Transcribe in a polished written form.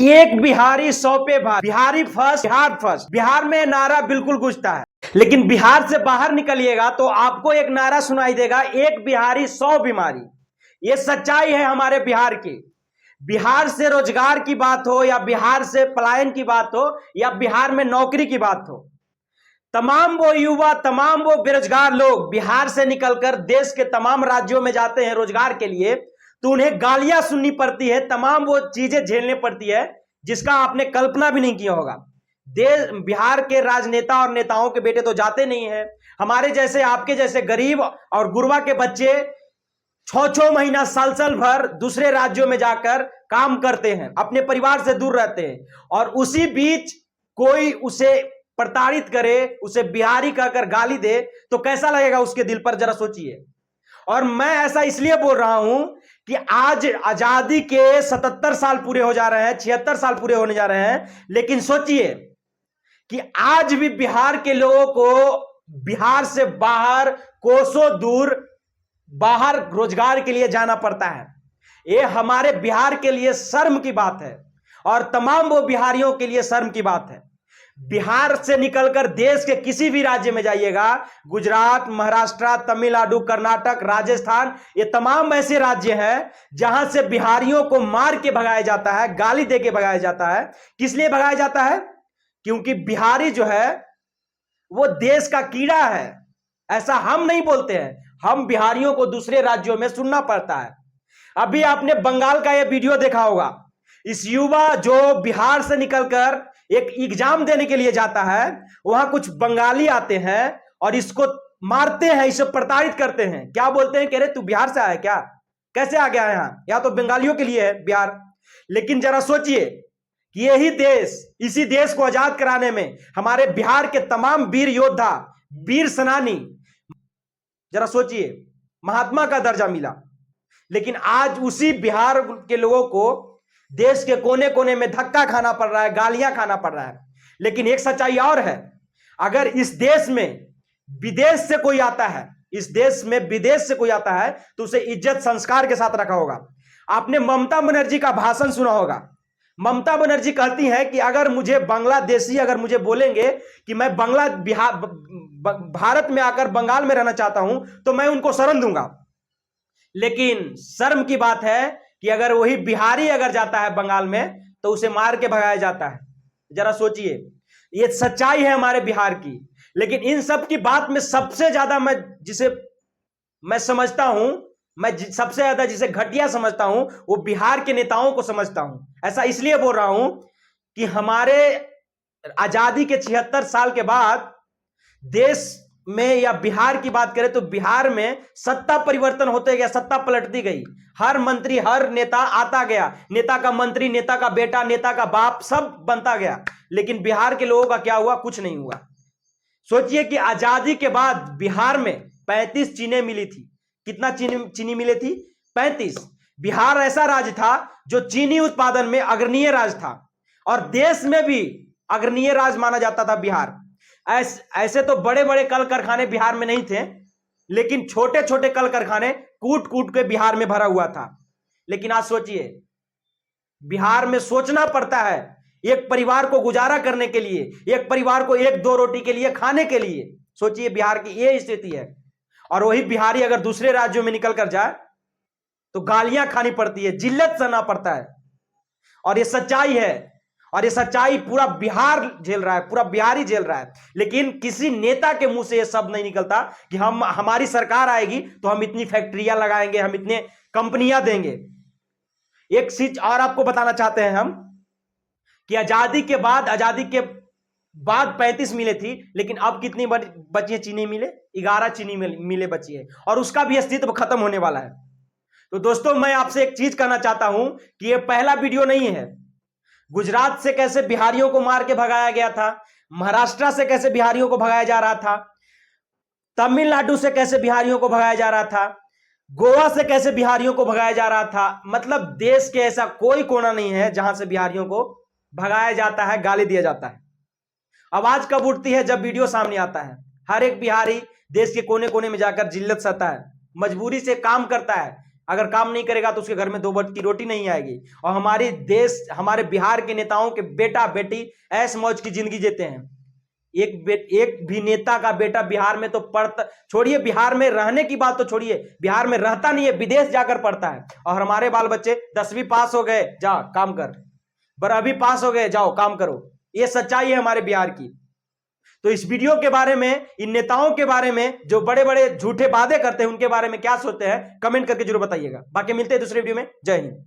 एक बिहारी 100 पे भारी, बिहारी फर्स्ट, बिहार फर्स्ट। बिहार में नारा बिल्कुल गूंजता है, लेकिन बिहार से बाहर निकलिएगा तो आपको एक नारा सुनाई देगा, एक बिहारी 100 बीमारी। ये सच्चाई है हमारे बिहार की। बिहार से रोजगार की बात हो या बिहार से पलायन की बात हो या बिहार में नौकरी की बात हो, तमाम वो युवा, तमाम वो बेरोजगार लोग बिहार से निकलकर देश के तमाम राज्यों में जाते हैं रोजगार के लिए, तो उन्हें गालियां सुननी पड़ती है, तमाम वो चीजें झेलनी पड़ती है जिसका आपने कल्पना भी नहीं किया होगा। देश बिहार के राजनेता और नेताओं के बेटे तो जाते नहीं हैं। हमारे जैसे, आपके जैसे गरीब और गुरबा के बच्चे 6-6 महीना, साल भर दूसरे राज्यों में जाकर काम करते हैं, अपने परिवार से दूर रहते हैं, और उसी बीच कोई उसे प्रताड़ित करे, उसे बिहारी कहकर गाली दे, तो कैसा लगेगा उसके दिल पर, जरा सोचिए। और मैं ऐसा इसलिए बोल रहा हूं कि आज आजादी के 77 साल पूरे हो जा रहे हैं, 76 साल पूरे होने जा रहे हैं, लेकिन सोचिए कि आज भी बिहार के लोगों को बिहार से बाहर, कोसों दूर बाहर रोजगार के लिए जाना पड़ता है। ये हमारे बिहार के लिए शर्म की बात है, और तमाम वो बिहारियों के लिए शर्म की बात है। बिहार से निकलकर देश के किसी भी राज्य में जाइएगा, गुजरात, महाराष्ट्र, तमिलनाडु, कर्नाटक, राजस्थान, ये तमाम ऐसे राज्य हैं जहां से बिहारियों को मार के भगाया जाता है, गाली दे के भगाया जाता है। किस लिए भगाया जाता है? क्योंकि बिहारी जो है वो देश का कीड़ा है। ऐसा हम नहीं बोलते हैं, हम बिहारियों को दूसरे राज्यों में सुनना पड़ता है। अभी आपने बंगाल का यह वीडियो देखा होगा, इस युवा जो बिहार से निकलकर एक एग्जाम देने के लिए जाता है, वहां कुछ बंगाली आते हैं और इसको मारते हैं, इसे प्रताड़ित करते हैं। क्या बोलते हैं? कह रहे तू बिहार से आया क्या, कैसे आ गया यहाँ तो बंगालियों के लिए है बिहार। लेकिन जरा सोचिए कि यही देश, इसी देश को आजाद कराने में हमारे बिहार के तमाम वीर योद्धा, वीर सेनानी, जरा सोचिए, महात्मा का दर्जा मिला, लेकिन आज उसी बिहार के लोगों को देश के कोने कोने में धक्का खाना पड़ रहा है, गालियां खाना पड़ रहा है। लेकिन एक सच्चाई और है, अगर इस देश में विदेश से कोई आता है, इस देश में विदेश से कोई आता है, तो उसे इज्जत संस्कार के साथ रखा होगा। आपने ममता बनर्जी का भाषण सुना होगा। ममता बनर्जी कहती है कि अगर मुझे बांग्लादेशी अगर मुझे बोलेंगे कि मैं भारत में आकर बंगाल में रहना चाहता हूं, तो मैं उनको शरण दूंगा। लेकिन शर्म की बात है कि अगर वही बिहारी अगर जाता है बंगाल में, तो उसे मार के भगाया जाता है। जरा सोचिए, ये सच्चाई है हमारे बिहार की। लेकिन इन सब की बात में सबसे ज्यादा मैं समझता हूं, मैं सबसे ज्यादा जिसे घटिया समझता हूं, वो बिहार के नेताओं को समझता हूं। ऐसा इसलिए बोल रहा हूं कि हमारे आजादी के 76 साल के बाद देश में, या बिहार की बात करें तो बिहार में सत्ता परिवर्तन होते गया, सत्ता पलटती गई। हर मंत्री, हर नेता आता गया, नेता का मंत्री, नेता का बेटा, नेता का बाप, सब बनता गया। लेकिन बिहार के लोगों का क्या हुआ? कुछ नहीं हुआ। सोचिए कि आजादी के बाद बिहार में 35 चीनी मिली थी। कितना चीनी मिली थी? 35। बिहार ऐसा राज्य था जो चीनी उत्पादन में अग्रणीय राज्य था, और देश में भी अग्रणीय राज्य माना जाता था बिहार। ऐसे तो बड़े बड़े कल कारखाने बिहार में नहीं थे, लेकिन छोटे छोटे कल कारखाने कूट कूट के बिहार में भरा हुआ था। लेकिन आज सोचिए, बिहार में सोचना पड़ता है एक परिवार को गुजारा करने के लिए, एक परिवार को 1-2 रोटी के लिए खाने के लिए। सोचिए, बिहार की यह स्थिति है। और वही बिहारी अगर दूसरे राज्यों में निकल कर जाए तो गालियां खानी पड़ती है, जिल्लत सहना पड़ता है। और यह सच्चाई है, और ये सच्चाई पूरा बिहार झेल रहा है, पूरा बिहारी झेल रहा है। लेकिन किसी नेता के मुंह से यह शब्द नहीं निकलता कि हमारी सरकार आएगी तो हम इतनी फैक्ट्रियां लगाएंगे, हम इतने कंपनियां देंगे। एक चीज और आपको बताना चाहते हैं हम कि आजादी के बाद 35 मिले थी, लेकिन अब कितनी बची है चीनी मिले? 11 चीनी मिले बची है, और उसका भी अस्तित्व खत्म होने वाला है। तो दोस्तों, मैं आपसे एक चीज कहना चाहता हूं कि यह पहला वीडियो नहीं है। गुजरात से कैसे बिहारियों को मार के भगाया गया था, महाराष्ट्र से कैसे बिहारियों को भगाया जा रहा था, तमिलनाडु से कैसे बिहारियों को भगाया जा रहा था, गोवा से कैसे बिहारियों को भगाया जा रहा था। मतलब देश के ऐसा कोई कोना नहीं है जहां से बिहारियों को भगाया जाता है, गाली दिया जाता है। आवाज कब उठती है? जब वीडियो सामने आता है। हर एक बिहारी देश के कोने कोने में जाकर जिल्लत सहता है, मजबूरी से काम करता है, अगर काम नहीं करेगा तो उसके घर में 2 वक्त की रोटी नहीं आएगी। और हमारे देश, हमारे बिहार के नेताओं के बेटा बेटी ऐश मौज की जिंदगी जीते हैं। एक भी नेता का बेटा बिहार में तो पढ़ता, छोड़िए बिहार में रहने की बात तो छोड़िए, बिहार में रहता नहीं है, विदेश जाकर पढ़ता है। और हमारे बाल बच्चे 10वीं पास हो गए, जा काम कर, 12वीं पास हो गए, जाओ काम करो। ये सच्चाई है हमारे बिहार की। तो इस वीडियो के बारे में, इन नेताओं के बारे में जो बड़े बड़े झूठे वादे करते हैं, उनके बारे में क्या सोचते हैं कमेंट करके जरूर बताइएगा। बाकी मिलते हैं दूसरे वीडियो में। जय हिंद।